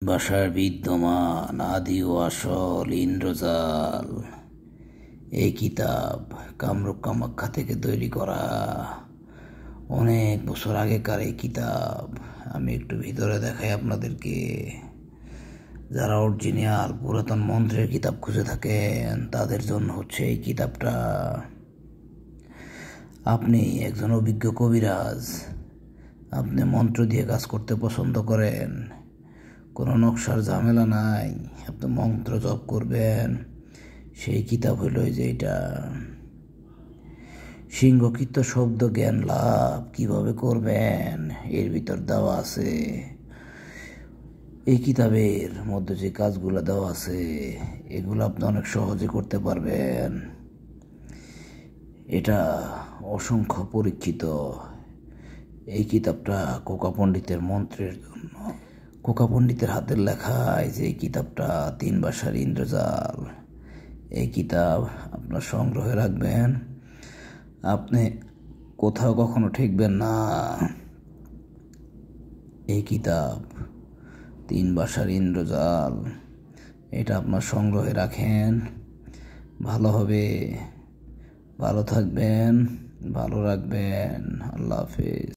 ভাষার বিদ্যমান আদি ও আসল ইন্দ্রজাল। এই কিতাব কামরূপ কামাখ্যা থেকে তৈরি করা, অনেক বছর আগেকার এই কিতাব। আমি একটু ভিতরে দেখাই আপনাদেরকে। যারা অরিজিনাল পুরাতন মন্ত্রের কিতাব খুঁজে থাকেন তাদের জন্য হচ্ছে এই কিতাবটা। আপনি একজন অভিজ্ঞ কবিরাজ, আপনি মন্ত্র দিয়ে কাজ করতে পছন্দ করেন, কোনো নকশার ঝামেলা নাই, আপনি মন্ত্র জপ করবেন, সেই কিতাব হইল যে এটা। সিংহকৃত শব্দ জ্ঞান লাভ কিভাবে করবেন এর ভিতর দেওয়া আছে। এই কিতাবের মধ্যে যে কাজগুলো দেওয়া আছে এগুলো আপনি অনেক সহজে করতে পারবেন। এটা অসংখ্য পরীক্ষিত। এই কিতাবটা কোকা পণ্ডিতের মন্ত্রের জন্য। কোকা পণ্ডিতের হাতের লেখায় যে এই কিতাবটা 3 ভাষার ইন্দ্রজাল। এই কিতাব আপনার সংগ্রহে রাখবেন, আপনি কোথাও কখনো ঠেকবেন না। এই কিতাব 3 ভাষার ইন্দ্রজাল, এটা আপনার সংগ্রহে রাখেন, ভালো হবে। ভালো থাকবেন, ভালো রাখবেন। আল্লাহ হাফেজ।